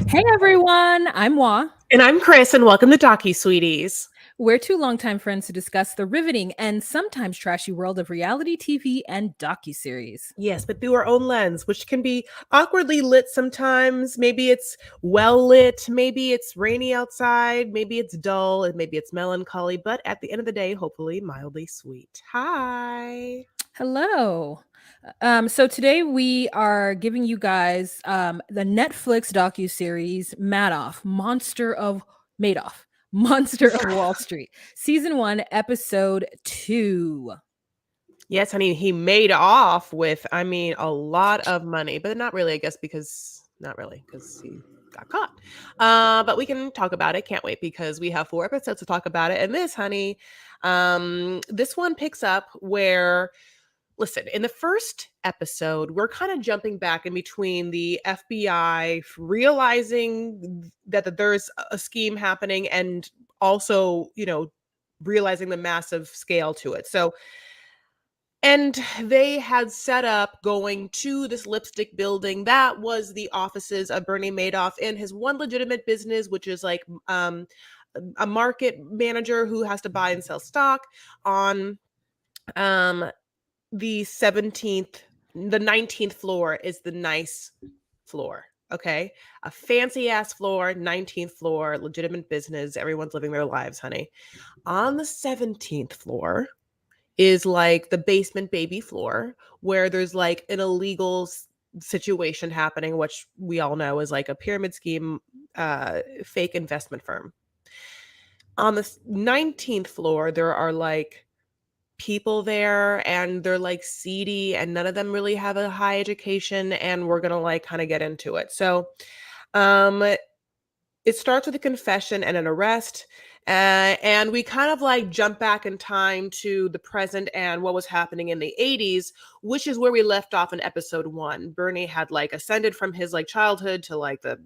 Hey everyone, I'm Wa. And I'm Chris, and welcome to Docu Sweeties. We're two longtime friends to discuss the riveting and sometimes trashy world of reality TV and docuseries. Yes, but through our own lens, which can be awkwardly lit sometimes. Maybe it's well lit, maybe it's rainy outside, maybe it's dull, and maybe it's melancholy, but at the end of the day, hopefully mildly sweet. Hi. Hello. So today we are giving you guys the Netflix docuseries Madoff, Madoff, Monster of Wall Street, season 1, episode 2. Yes, honey, he made off with, a lot of money, but not really, I guess, because he got caught. But we can talk about it. Can't wait because we have 4 episodes to talk about it. And this, honey, this one picks up where, listen, in the first episode, we're kind of jumping back in between the FBI realizing that there's a scheme happening and also, realizing the massive scale to it. So, and they had set up going to this lipstick building that was the offices of Bernie Madoff and his one legitimate business, which is like a market manager who has to buy and sell stock on the 17th, the 19th floor is the nice floor. Okay. A fancy ass floor, 19th floor, legitimate business. Everyone's living their lives, honey. On the 17th floor is like the basement baby floor where there's like an illegal situation happening, which we all know is like a pyramid scheme, fake investment firm. On the 19th floor, there are like people there and they're like seedy and none of them really have a high education, and we're gonna like kind of get into it. So um it starts with a confession and an arrest. And we kind of like jump back in time to the present and what was happening in the 80s, which is where we left off in episode 1. Bernie had like ascended from his like childhood to like the,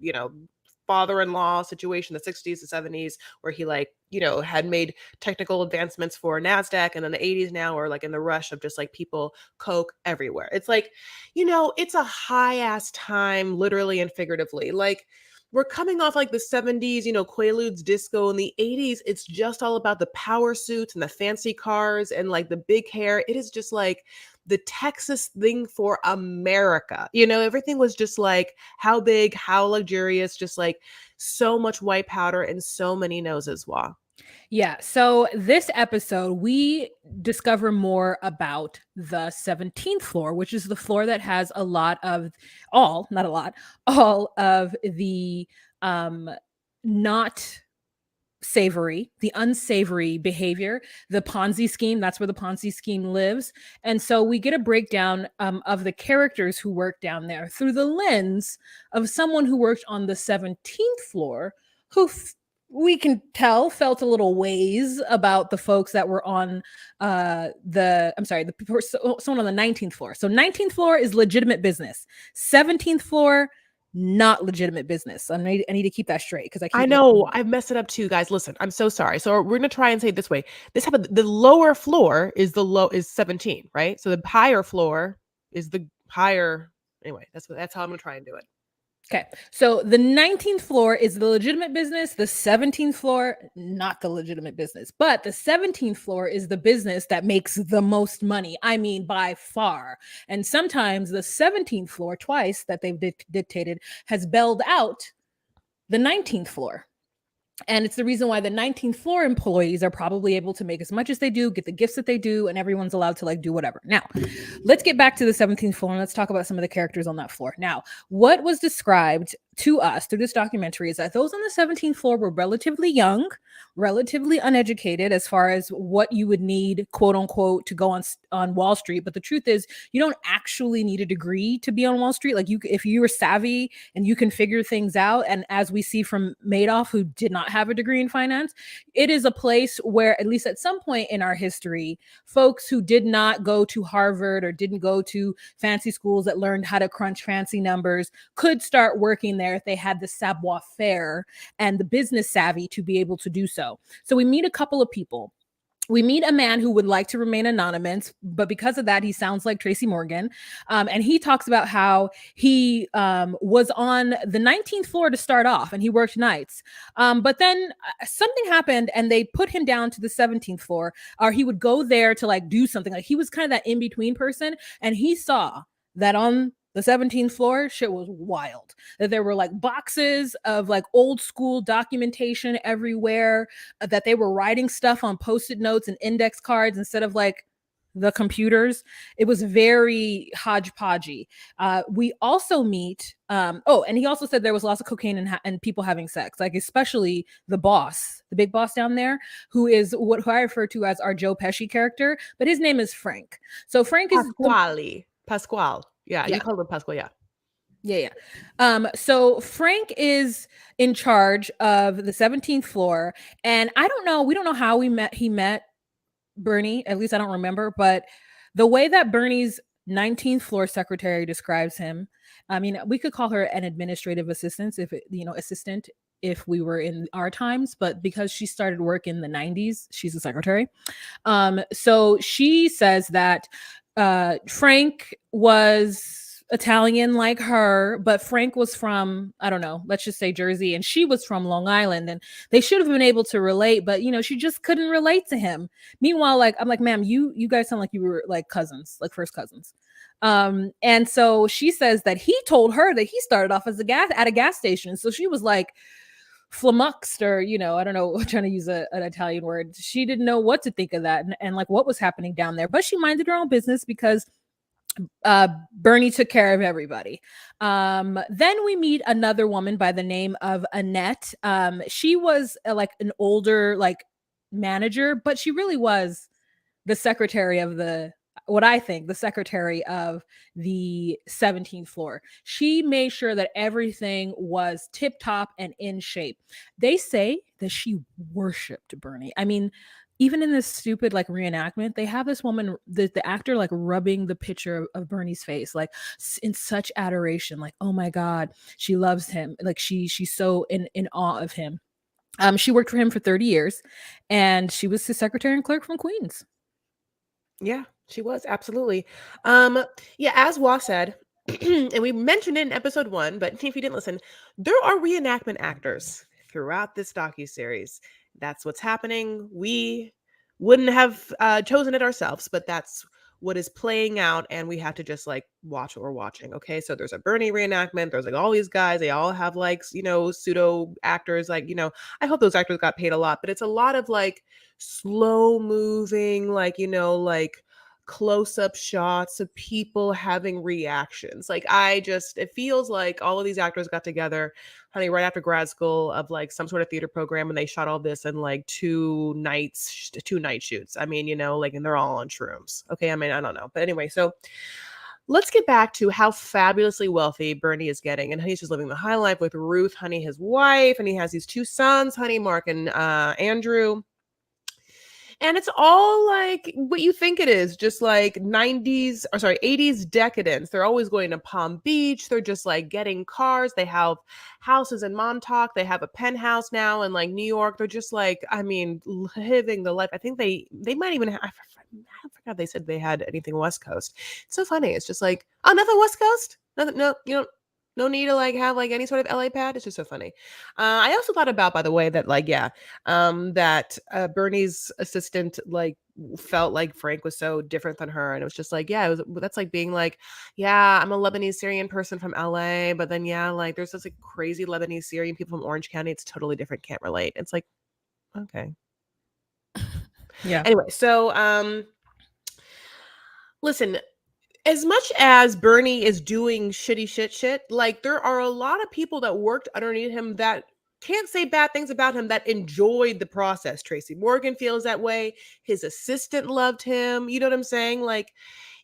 father-in-law situation, the 60s, the 70s, where he like, had made technical advancements for NASDAQ. And then the 80s now are like in the rush of just like people, coke everywhere. It's like, it's a high ass time, literally and figuratively. Like, we're coming off like the 70s, Quaaludes disco. In the 80s, it's just all about the power suits and the fancy cars and like the big hair. It is just like the Texas thing for America. Everything was just like how big, how luxurious, just like so much white powder and so many noses. Wow. Yeah, so this episode, we discover more about the 17th floor, which is the floor that has not a lot, all of the not savory, the unsavory behavior, the Ponzi scheme. That's where the Ponzi scheme lives. And so we get a breakdown of the characters who work down there through the lens of someone who worked on the 17th floor who we can tell felt a little ways about the folks that were on someone on the 19th floor. So 19th floor is legitimate business. 17th floor, not legitimate business. I need to keep that straight because I know I messed it up too, guys. Listen, I'm so sorry. So we're gonna try and say it this way. This happened. The lower floor is is 17, right? So the higher floor is the higher. Anyway, that's how I'm gonna try and do it. Okay, so the 19th floor is the legitimate business. The 17th floor, not the legitimate business. But the 17th floor is the business that makes the most money. I mean, by far. And sometimes the 17th floor, twice that they've dictated, has bailed out the 19th floor. And it's the reason why the 19th floor employees are probably able to make as much as they do, get the gifts that they do, and everyone's allowed to like do whatever. Now, let's get back to the 17th floor and let's talk about some of the characters on that floor. Now, what was described to us through this documentary is that those on the 17th floor were relatively young, relatively uneducated as far as what you would need, quote unquote, to go on Wall Street. But the truth is, you don't actually need a degree to be on Wall Street. Like, if you were savvy and you can figure things out, and as we see from Madoff, who did not have a degree in finance, it is a place where, at least at some point in our history, folks who did not go to Harvard or didn't go to fancy schools that learned how to crunch fancy numbers could start working there if they had the savoir faire and the business savvy to be able to do so. So we meet a couple of people. We meet a man who would like to remain anonymous, but because of that, he sounds like Tracy Morgan. And he talks about how he was on the 19th floor to start off and he worked nights. But then something happened and they put him down to the 17th floor, or he would go there to like do something. Like he was kind of that in between person. And he saw that on the 17th floor, shit was wild. That there were like boxes of like old school documentation everywhere, that they were writing stuff on post-it notes and index cards instead of like the computers. It was very hodgepodgey. We also meet, and he also said there was lots of cocaine and people having sex, like especially the boss, the big boss down there, who I refer to as our Joe Pesci character, but his name is Frank. So Frank is Pasquale. Yeah, yeah. you called him Pasquale. Yeah. Yeah. So Frank is in charge of the 17th floor, and I don't know. We don't know how he met Bernie. At least I don't remember. But the way that Bernie's 19th floor secretary describes him, I mean, we could call her an administrative assistant assistant if we were in our times, but because she started work in the 90s, she's a secretary. So she says that Frank was Italian like her, but Frank was from, I don't know, let's just say Jersey, and she was from Long Island, and they should have been able to relate, but she just couldn't relate to him. Meanwhile, like I'm like, ma'am, you guys sound like you were like cousins, like first cousins. And so she says that he told her that he started off as at a gas station. So she was like flummoxed, or I don't know, trying to use an Italian word. She didn't know what to think of that, and like what was happening down there, but she minded her own business because Bernie took care of everybody. Then we meet another woman by the name of Annette. She was like an older like manager, but she really was the secretary of the secretary of the 17th floor. She made sure that everything was tip top and in shape. They say that she worshiped Bernie. I mean, even in this stupid like reenactment, they have this woman, the actor, like rubbing the picture of Bernie's face, like in such adoration, like, oh my God, she loves him. Like she's so in awe of him. She worked for him for 30 years, and she was his secretary and clerk from Queens. Yeah, she was absolutely. Yeah, as Wa said, and we mentioned it in episode 1, but if you didn't listen, there are reenactment actors throughout this docu-series. That's what's happening. We wouldn't have chosen it ourselves, but that's what is playing out, and we have to just like watch what we're watching. Okay, so there's a Bernie reenactment. There's like all these guys. They all have like pseudo actors. Like I hope those actors got paid a lot, but it's a lot of like slow moving, like like close-up shots of people having reactions. Like it feels like all of these actors got together, honey, right after grad school of like some sort of theater program, and they shot all this in like 2 night shoots. I mean, like, and they're all on shrooms. Okay, I mean, I don't know, but anyway, so let's get back to how fabulously wealthy Bernie is getting, and he's just living the high life with Ruth, honey, his wife, and he has these 2 sons, honey, Mark and Andrew. And it's all like what you think it is, just like 80s decadence. They're always going to Palm Beach. They're just like getting cars. They have houses in Montauk. They have a penthouse now in like New York. They're just like, I mean, living the life. I think they might even have, I forgot they said they had anything West Coast. It's so funny. It's just like, oh, nothing West Coast? Nothing, no, no need to like have like any sort of LA pad. It's just so funny. I also thought about, by the way, that like, yeah, that Bernie's assistant like felt like Frank was so different than her, and it was just like, yeah, that's like being like, yeah, I'm a Lebanese Syrian person from LA, but then yeah, like there's this like crazy Lebanese Syrian people from Orange County. It's totally different. Can't relate. It's like, okay, Yeah. Anyway, so listen, as much as Bernie is doing shitty shit, like there are a lot of people that worked underneath him that can't say bad things about him, that enjoyed the process. Tracy Morgan feels that way. His assistant loved him. You know what I'm saying? Like,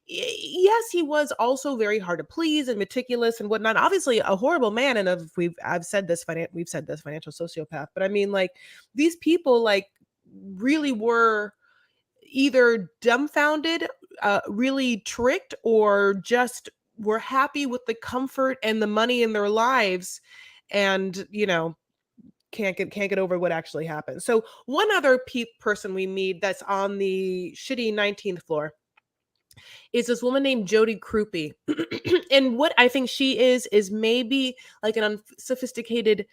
yes, he was also very hard to please and meticulous and whatnot. Obviously, a horrible man, and we've said this financial sociopath. But I mean, like these people, like really were either dumbfounded, really tricked, or just were happy with the comfort and the money in their lives. And, can't get over what actually happened. So one other person we meet that's on the shitty 19th floor is this woman named Jody Krupe. And what I think she is maybe like an unsophisticated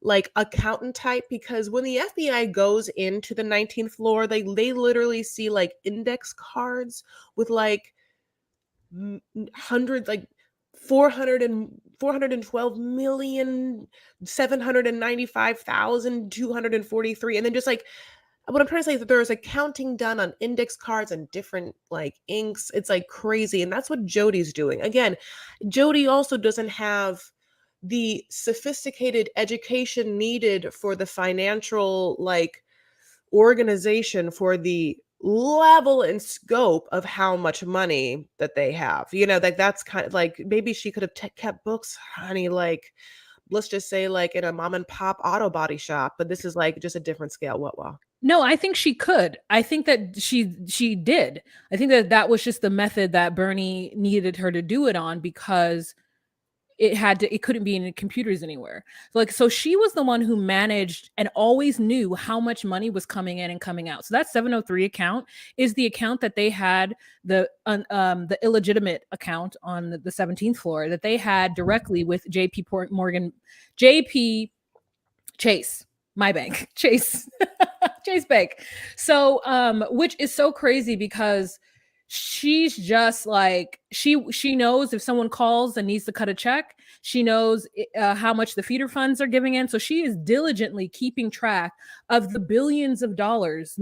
like accountant type, because when the FBI goes into the 19th floor, they literally see like index cards with like hundreds, like 400 and 412,795,243, and then just like what I'm trying to say is that there is accounting done on index cards and different like inks. It's like crazy. And that's what Jody's doing. Again, Jody also doesn't have the sophisticated education needed for the financial like organization for the level and scope of how much money that they have. Like that's kind of like maybe she could have kept books, honey, like let's just say like in a mom and pop auto body shop, but this is like just a different scale. What? Well, No, I think she could. I think that she did. I think that was just the method that Bernie needed her to do it on, because it couldn't be in computers anywhere. So she was the one who managed and always knew how much money was coming in and coming out. So that 703 account is the account that they had, the illegitimate account on the 17th floor that they had directly with JP Chase, my bank, Chase Bank. So which is so crazy, because she's just like, she knows if someone calls and needs to cut a check, she knows how much the feeder funds are giving in. So she is diligently keeping track of the millions of dollars,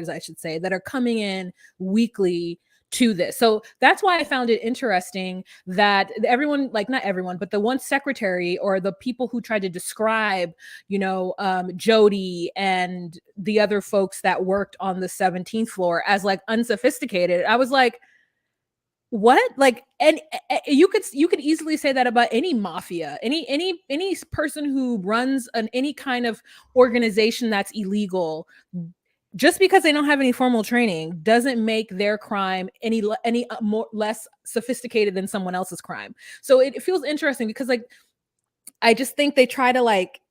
I should say, that are coming in weekly to this. So that's why I found it interesting that everyone, like not everyone, but the one secretary or the people who tried to describe, Jody and the other folks that worked on the 17th floor as like unsophisticated. I was like, what? Like, and you could easily say that about any mafia, any person who runs any kind of organization that's illegal. Just because they don't have any formal training doesn't make their crime any less sophisticated than someone else's crime. So it feels interesting, because like I just think they try to like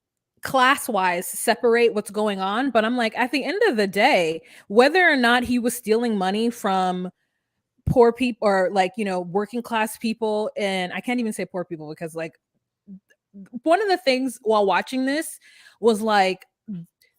class-wise separate what's going on, but I'm like, at the end of the day, whether or not he was stealing money from poor people or like, working class people, and I can't even say poor people, because like one of the things while watching this was like,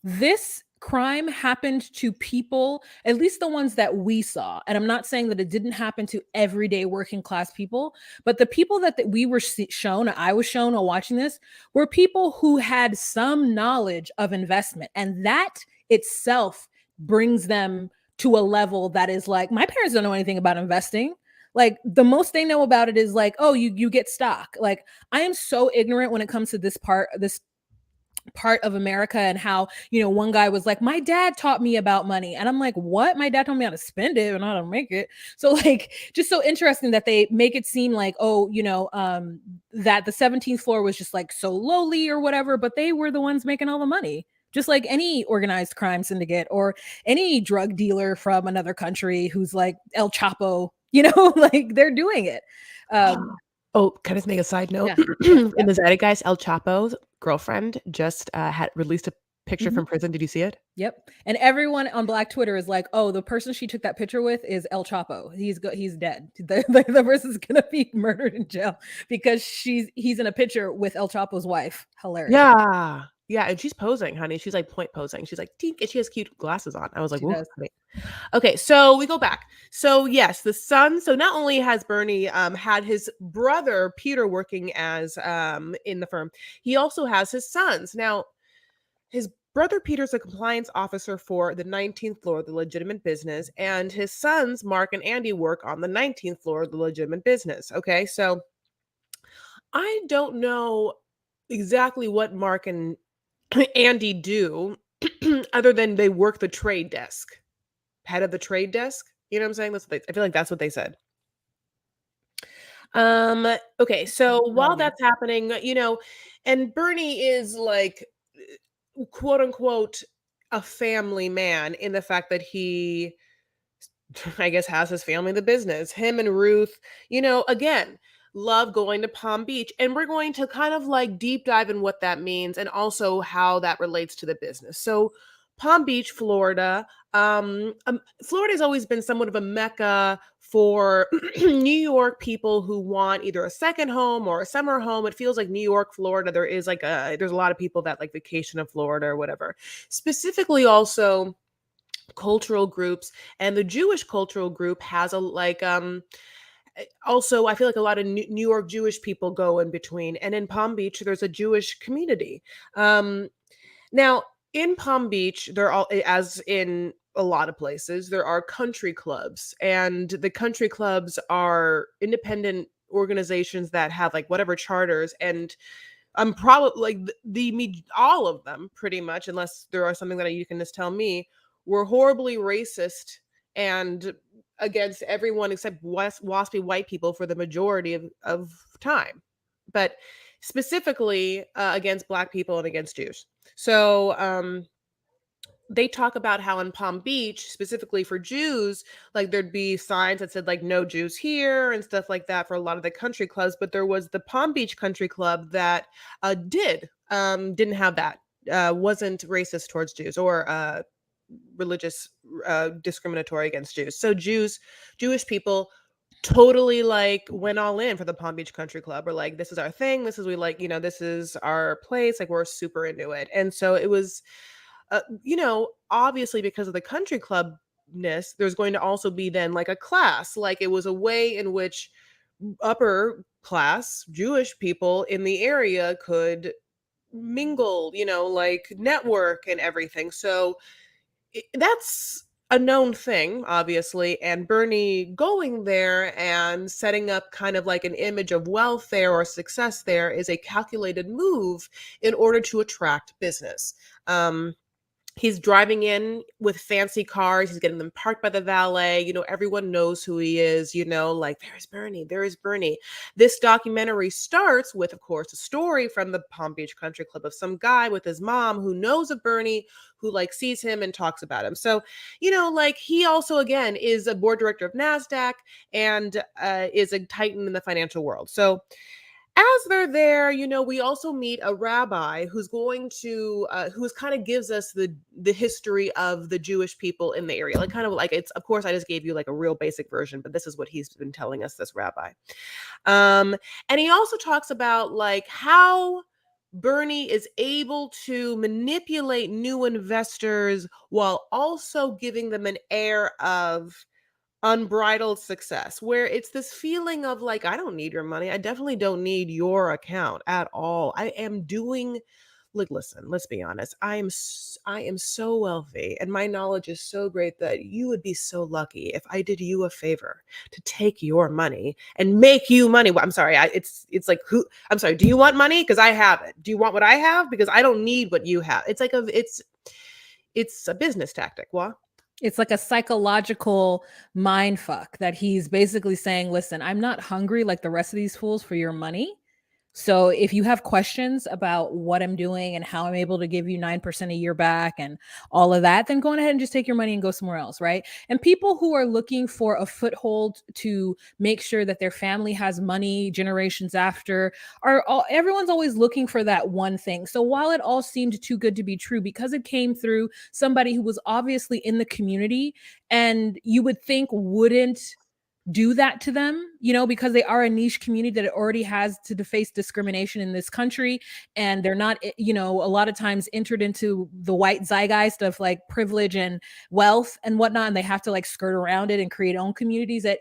this crime happened to people, at least the ones that we saw. And I'm not saying that it didn't happen to everyday working class people, but the people that we were shown, or I was shown while watching this, were people who had some knowledge of investment. And that itself brings them to a level that is like, my parents don't know anything about investing. Like the most they know about it is like, oh, you get stock. Like I am so ignorant when it comes to this part of America, and how, one guy was like, my dad taught me about money. And I'm like, what? My dad told me how to spend it and how to make it. So like, just so interesting that they make it seem like, oh, that the 17th floor was just like so lowly or whatever, but they were the ones making all the money. Just like any organized crime syndicate or any drug dealer from another country who's like El Chapo, like they're doing it. Oh, can I just make a side note? Yeah. In the Zeitgeist, El Chapo's girlfriend just had released a picture from prison. Did you see it? Yep. And everyone on Black Twitter is like, oh, the person she took that picture with is El Chapo. He's dead. The person's gonna be murdered in jail because he's in a picture with El Chapo's wife. Hilarious. Yeah. Yeah, and she's posing, honey. She's like point posing. She's like, tink, and she has cute glasses on. I was like, She whoa, does. honey. Okay, so we go back. So yes, the son. So not only has Bernie had his brother Peter working as in the firm, he also has his sons. Now, his brother Peter's a compliance officer for the 19th floor, the legitimate business, and his sons Mark and Andy work on the 19th floor, the legitimate business. Okay, so I don't know exactly what Mark and Andy do other than they work the trade desk. Head of the trade desk. You know what I'm saying? I feel like that's what they said. Okay, so while that's happening, and Bernie is like quote unquote a family man in the fact that he I guess has his family in the business. Him and Ruth, again, love going to Palm Beach. And we're going to kind of like deep dive in what that means and also how that relates to the business. So, Palm Beach, Florida. Florida has always been somewhat of a mecca for New York people who want either a second home or a summer home. It feels like New York, Florida. There's a lot of people that like vacation in Florida or whatever. Specifically, also cultural groups, and the Jewish cultural group has a also, I feel like a lot of New York Jewish people go in between, and in Palm Beach there's a Jewish community. um Now, in Palm Beach, there are, as in a lot of places, there are country clubs, and the country clubs are independent organizations that have like whatever charters, and I'm probably like all of them pretty much, unless there are something that you can just tell me, were horribly racist and against everyone except waspy white people for the majority of time, but specifically against Black people and against Jews. So they talk about how in Palm Beach, specifically for Jews, like there'd be signs that said like no Jews here and stuff like that for a lot of the country clubs. But there was the Palm Beach Country Club that didn't have that, wasn't racist towards Jews or religious discriminatory against Jews. So Jewish people totally like went all in for the Palm Beach Country Club. We're like, this is our thing. This is we like, this is our place. Like we're super into it. And so it was obviously because of the country clubness, there's going to also be then like a class. Like it was a way in which upper class Jewish people in the area could mingle, like network and everything. So that's a known thing, obviously. And Bernie going there and setting up kind of like an image of wealth there or success there is a calculated move in order to attract business. He's driving in with fancy cars. He's getting them parked by the valet. Everyone knows who he is, like, there's Bernie, there is Bernie. This documentary starts with, of course, a story from the Palm Beach Country Club of some guy with his mom who knows of Bernie, who like sees him and talks about him. So, like he also, again, is a board director of NASDAQ and is a titan in the financial world. So, as they're there, we also meet a rabbi who's going to who's kind of gives us the history of the Jewish people in the area. Like kind of like, it's, of course I just gave you like a real basic version, but this is what he's been telling us, this rabbi. And he also talks about like how Bernie is able to manipulate new investors while also giving them an air of unbridled success, where it's this feeling of like, I don't need your money. I definitely don't need your account at all. I am doing, like, listen, let's be honest. I am so wealthy and my knowledge is so great that you would be so lucky if I did you a favor to take your money and make you money. Well, I'm sorry. It's like, I'm sorry. Do you want money? Because I have it. Do you want what I have? Because I don't need what you have. It's like it's a business tactic. What? It's like a psychological mind fuck that he's basically saying, listen, I'm not hungry like the rest of these fools for your money. So if you have questions about what I'm doing and how I'm able to give you 9% a year back and all of that, then go ahead and just take your money and go somewhere else, right? And people who are looking for a foothold to make sure that their family has money generations after everyone's always looking for that one thing. So while it all seemed too good to be true, because it came through somebody who was obviously in the community and you would think wouldn't do that to them, because they are a niche community that already has to face discrimination in this country. And they're not, a lot of times entered into the white zeitgeist of like privilege and wealth and whatnot. And they have to like skirt around it and create own communities. That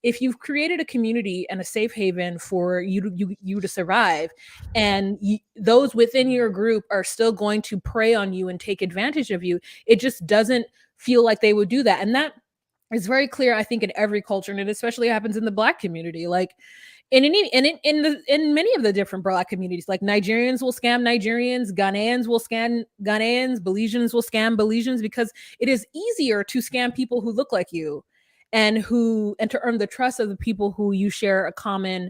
if you've created a community and a safe haven for you to survive, and those within your group are still going to prey on you and take advantage of you, it just doesn't feel like they would do that. And that it's very clear, I think, in every culture, and it especially happens in the Black community. Like in many of the different Black communities, like Nigerians will scam Nigerians, Ghanaians will scam Ghanaians, Belizeans will scam Belizeans, because it is easier to scam people who look like you and to earn the trust of the people who you share a common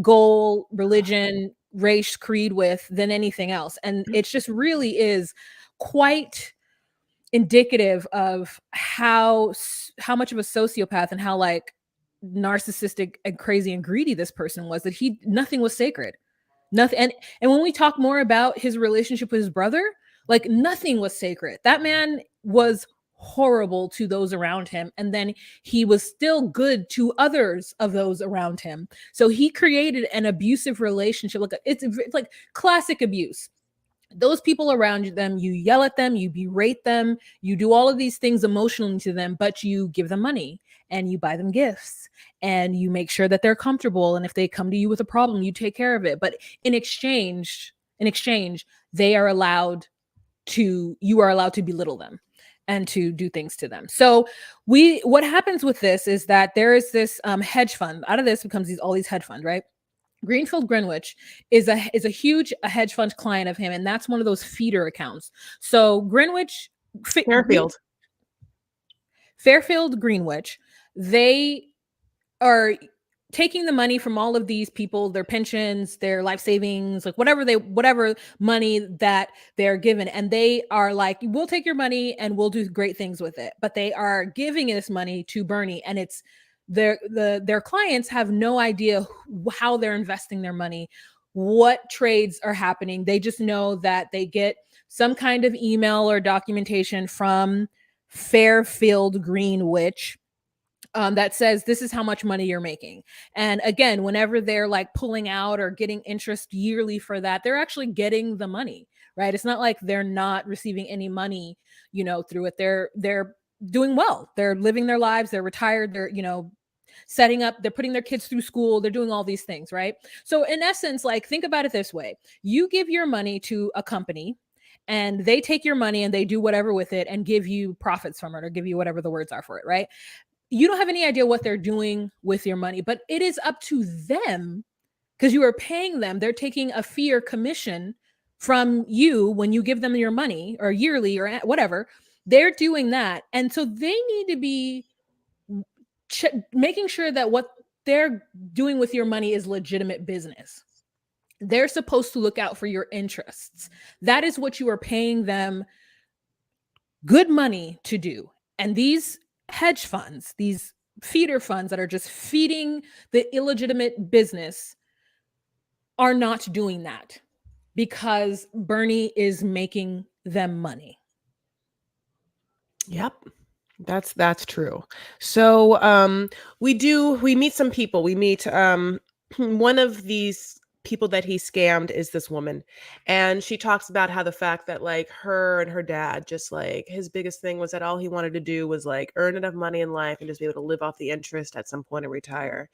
goal, religion, race, creed with than anything else. And it just really is quite indicative of how much of a sociopath and how like narcissistic and crazy and greedy this person was, that nothing was sacred. Nothing. And when we talk more about his relationship with his brother, like nothing was sacred. That man was horrible to those around him, and then he was still good to others of those around him. So he created an abusive relationship. Like it's like classic abuse. Those people around them, you yell at them, you berate them, you do all of these things emotionally to them, but you give them money and you buy them gifts and you make sure that they're comfortable. And if they come to you with a problem, you take care of it. But in exchange, they are allowed you are allowed to belittle them and to do things to them. So what happens with this is that there is this hedge fund. Out of this becomes all these hedge funds, right? Greenfield Greenwich is a huge hedge fund client of him, and that's one of those feeder accounts. So Fairfield Greenwich, they are taking the money from all of these people, their pensions, their life savings, like whatever money that they're given, and they are like, we'll take your money and we'll do great things with it. But they are giving this money to Bernie, and it's their clients have no idea how they're investing their money, what trades are happening. They just know that they get some kind of email or documentation from Fairfield Greenwich that says this is how much money you're making. And again, whenever they're like pulling out or getting interest yearly for that, they're actually getting the money, right? It's not like they're not receiving any money, through it. They're doing well. They're living their lives. They're retired. They're, they're putting their kids through school. They're doing all these things, right? So in essence, like, think about it this way. You give your money to a company and they take your money and they do whatever with it and give you profits from it, or give you whatever the words are for it, right? You don't have any idea what they're doing with your money, but it is up to them, because you are paying them. They're taking a fee or commission from you when you give them your money, or yearly or whatever. They're doing that. And so they need to be making sure that what they're doing with your money is legitimate business. They're supposed to look out for your interests. That is what you are paying them good money to do. And these hedge funds, these feeder funds that are just feeding the illegitimate business, are not doing that, because Bernie is making them money. Yep. That's true. So we meet some people. We meet one of these people that he scammed is this woman, and she talks about how the fact that like her and her dad, just like his biggest thing was that all he wanted to do was like earn enough money in life and just be able to live off the interest at some point and retire.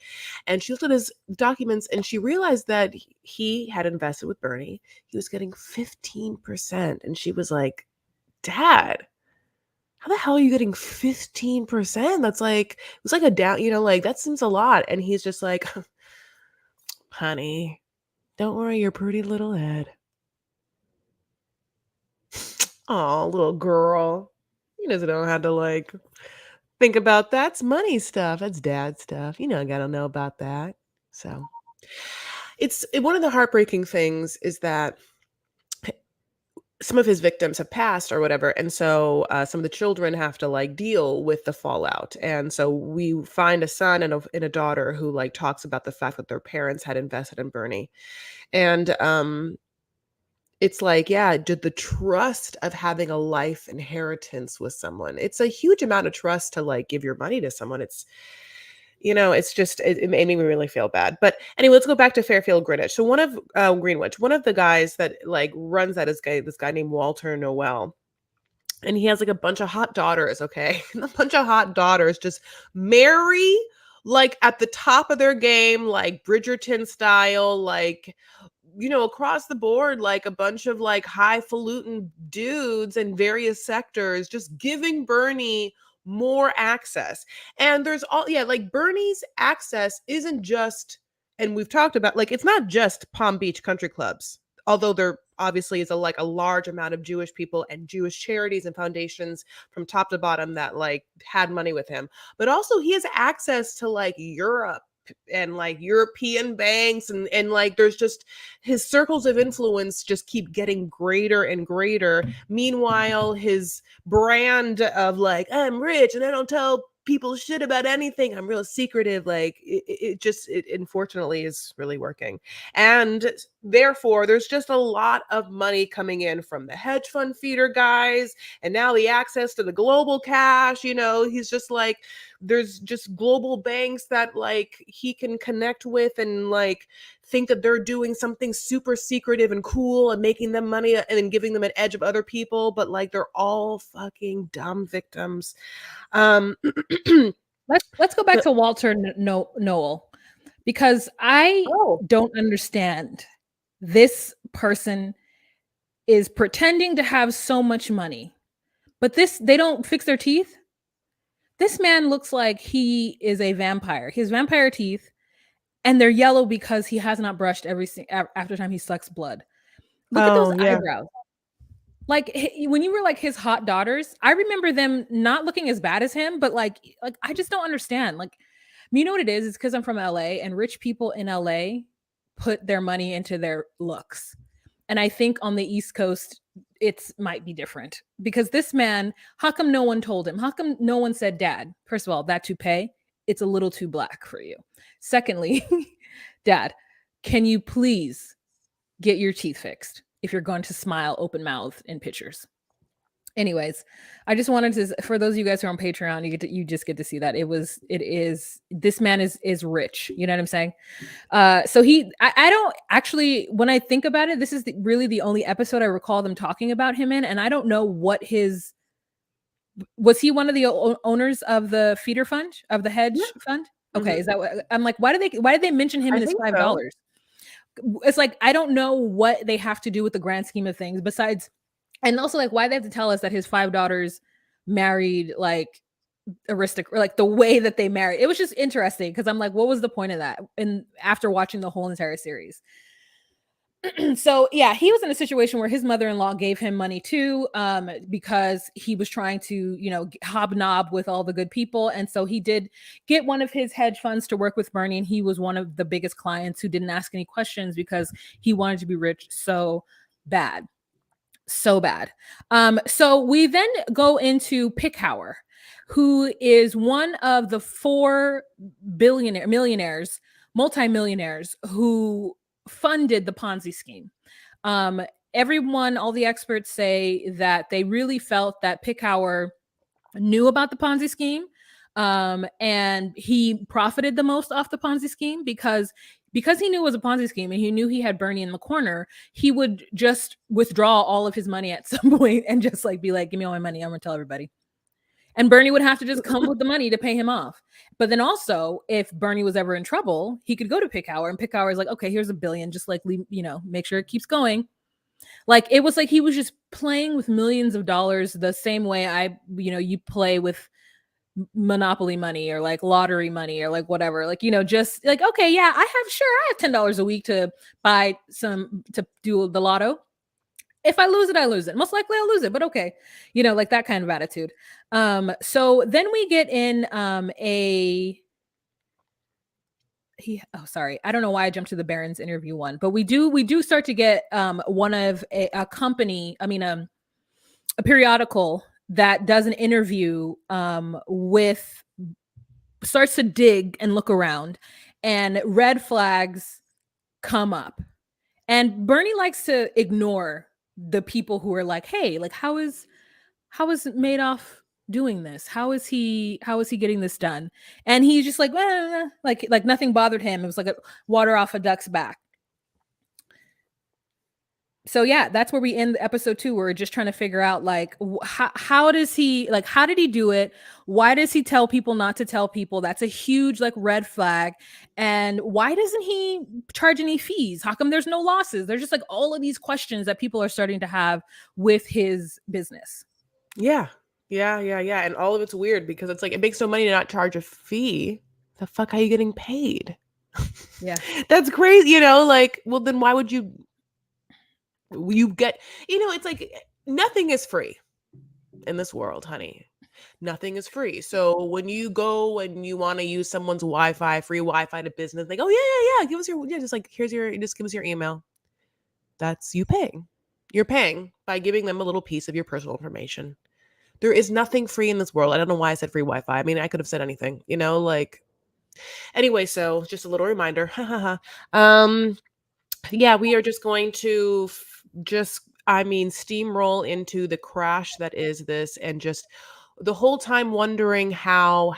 And she looked at his documents and she realized that he had invested with Bernie. He was getting 15%, and she was like, "Dad, how the hell are you getting 15%? That's like, it's like a down, like that seems a lot." And he's just like, "Honey, don't worry your pretty little head." Oh, little girl. He doesn't know how to like think about that's money stuff. That's dad stuff. I gotta know about that. So one of the heartbreaking things is that some of his victims have passed or whatever, and so some of the children have to like deal with the fallout. And so we find a son and a daughter who like talks about the fact that their parents had invested in Bernie. And it's like, yeah, did the trust of having a life inheritance with someone, it's a huge amount of trust to like give your money to someone. It's just, it made me really feel bad. But anyway, let's go back to Fairfield Greenwich. So Greenwich, one of the guys that like runs that is this guy named Walter Noel. And he has like a bunch of hot daughters, okay? And a bunch of hot daughters just marry like at the top of their game, like Bridgerton style, like, across the board, like a bunch of like highfalutin dudes in various sectors, just giving Bernie more access. And there's like Bernie's access isn't just, and we've talked about, like, it's not just Palm Beach country clubs, although there obviously is a large amount of Jewish people and Jewish charities and foundations from top to bottom that like had money with him. But also he has access to like Europe and like European banks, and like there's just, his circles of influence just keep getting greater and greater. Meanwhile, his brand of like, I'm rich and I don't tell people's shit about anything. I'm real secretive. Like it unfortunately is really working. And therefore, there's just a lot of money coming in from the hedge fund feeder guys, and now the access to the global cash. He's just like, there's just global banks that like he can connect with and like think that they're doing something super secretive and cool and making them money and then giving them an edge of other people, but like they're all fucking dumb victims. Let's go back to Walter Noel, because I Oh. don't understand. This person is pretending to have so much money, but they don't fix their teeth. This man looks like he is a vampire. He has vampire teeth, and they're yellow because he has not brushed after time he sucks blood. Look at those eyebrows. Like when you were like his hot daughters, I remember them not looking as bad as him, but like I just don't understand. Like, you know what it is? It's because I'm from LA, and rich people in LA put their money into their looks. And I think on the East Coast, it might be different, because this man, how come no one told him? How come no one said, Dad, first of all, that toupee, it's a little too black for you. Secondly, Dad, can you please get your teeth fixed if you're going to smile open mouth in pictures? Anyways, I just wanted to, for those of you guys who are on Patreon, you just get to see that this man is rich. You know what I'm saying? So I don't actually, when I think about it, this is really the only episode I recall them talking about him in, and I don't know what was he one of the owners of the feeder fund, of the hedge fund? Okay, Mm-hmm. is that what I'm like? Why did they mention him in his $5? So. It's like, I don't know what they have to do with the grand scheme of things, besides, and also like why they have to tell us that his 5 daughters married like aristocrat, like the way that they married. It was just interesting, because I'm like, what was the point of that? And after watching the whole entire series. So yeah, he was in a situation where his mother-in-law gave him money too, because he was trying to, hobnob with all the good people. And so he did get one of his hedge funds to work with Bernie, and he was one of the biggest clients who didn't ask any questions because he wanted to be rich so bad. So bad. So we then go into Pickhower, who is one of the 4 multimillionaires who funded the Ponzi scheme. All the experts say that they really felt that Pickhower knew about the Ponzi scheme, and he profited the most off the Ponzi scheme, because he knew it was a Ponzi scheme and he knew he had Bernie in the corner. He would just withdraw all of his money at some point and just like be like, give me all my money, I'm gonna tell everybody. And Bernie would have to just come with the money to pay him off. But then also, if Bernie was ever in trouble, he could go to Pickhower, and Pickhower is like, okay, here's $1 billion, just like, make sure it keeps going. Like, it was like he was just playing with millions of dollars the same way you play with Monopoly money or like lottery money or like whatever. Like, just like, okay, yeah, I have $10 a week to buy to do the lotto. If I lose it, I lose it. Most likely I'll lose it, but okay. Like that kind of attitude. So then we get in sorry. I don't know why I jumped to the Barron's interview one, but we do start to get one of a company, a periodical that does an interview starts to dig and look around, and red flags come up. And Bernie likes to ignore the people who are like, hey, like how is Madoff doing this? How is he getting this done? And he's just like, like nothing bothered him. It was like a water off a duck's back. So yeah, that's where we end episode 2. We're just trying to figure out like how did he do it? Why does he tell people not to tell people? That's a huge like red flag. And why doesn't he charge any fees? How come there's no losses? There's just like all of these questions that people are starting to have with his business. Yeah. And all of it's weird because it's like, it makes no money to not charge a fee. The fuck are you getting paid? Yeah. That's crazy, like, well, then why would you get, it's like nothing is free in this world, honey. Nothing is free. So when you go and you want to use someone's Wi-Fi, free Wi-Fi to business, like, oh yeah, give us your, just like, just give us your email. That's you paying. You're paying by giving them a little piece of your personal information. There is nothing free in this world. I don't know why I said free Wi-Fi. I mean, I could have said anything, like anyway, so just a little reminder. um yeah, we are just going to steamroll into the crash that is this, and just the whole time wondering how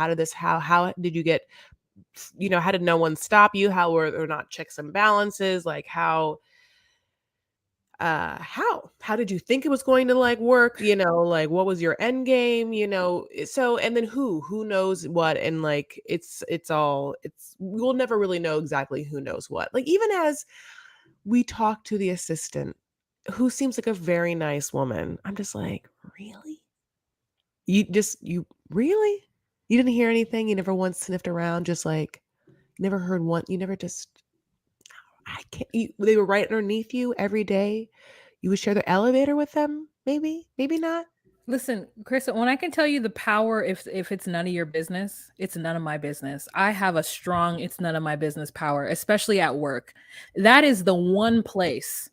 did this how did you get, how did no one stop you? How were there not checks and balances? Like how did you think it was going to like work, like what was your end game, so, and then who knows what, and like we'll never really know exactly who knows what, like even as we talk to the assistant who seems like a very nice woman, I'm just like, really, you really, you didn't hear anything, you never once sniffed around, just like never heard one, you never just, I can't. They were right underneath you every day. You would share the elevator with them, maybe, maybe not. Listen, Chris, when I can tell you the power, if it's none of your business, it's none of my business. I have a strong it's none of my business power, especially at work. That is the one place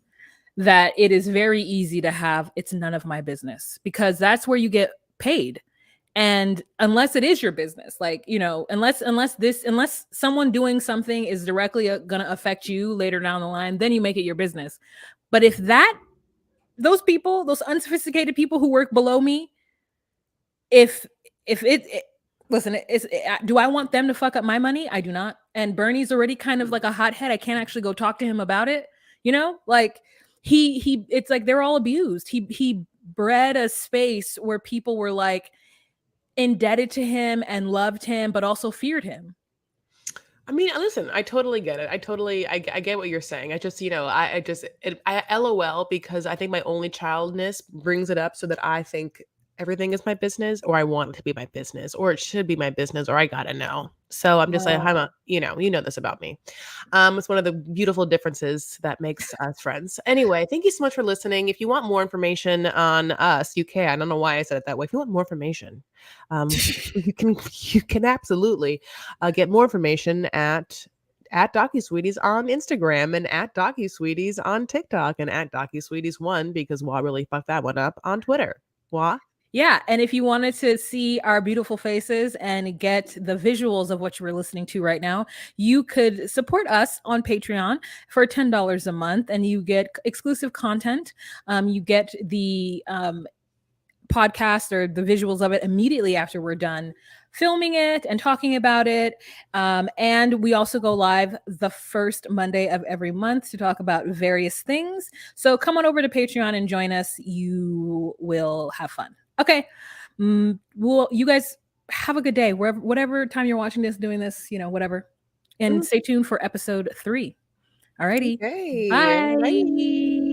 that it is very easy to have it's none of my business, because that's where you get paid. And unless it is your business, like, unless someone doing something is directly going to affect you later down the line, then you make it your business. But if those people, those unsophisticated people who work below me, if listen, do I want them to fuck up my money? I do not. And Bernie's already kind of like a hothead. I can't actually go talk to him about it. Like he it's like they're all abused. He bred a space where people were like indebted to him and loved him, but also feared him. I mean, listen, I totally get it. I get what you're saying. I just, I LOL, because I think my only childness brings it up, so that I think everything is my business, or I want it to be my business, or it should be my business, or I gotta know. So I'm just like, I'm a, you know this about me. It's one of the beautiful differences that makes us friends. Anyway, thank you so much for listening. If you want more information on us, you can. I don't know why I said it that way. If you want more information, you can absolutely get more information at DocuSweeties on Instagram, and at DocuSweeties on TikTok, and at DocuSweeties1, because Wah really fucked that one up, on Twitter. Wah? Yeah, and if you wanted to see our beautiful faces and get the visuals of what you were listening to right now, you could support us on Patreon for $10 a month, and you get exclusive content. You get the podcast or the visuals of it immediately after we're done filming it and talking about it. And we also go live the first Monday of every month to talk about various things. So come on over to Patreon and join us. You will have fun. Okay. Well, you guys have a good day, whatever time you're watching this, doing this, whatever. And stay tuned for episode 3. Alrighty. Okay. Bye. Bye.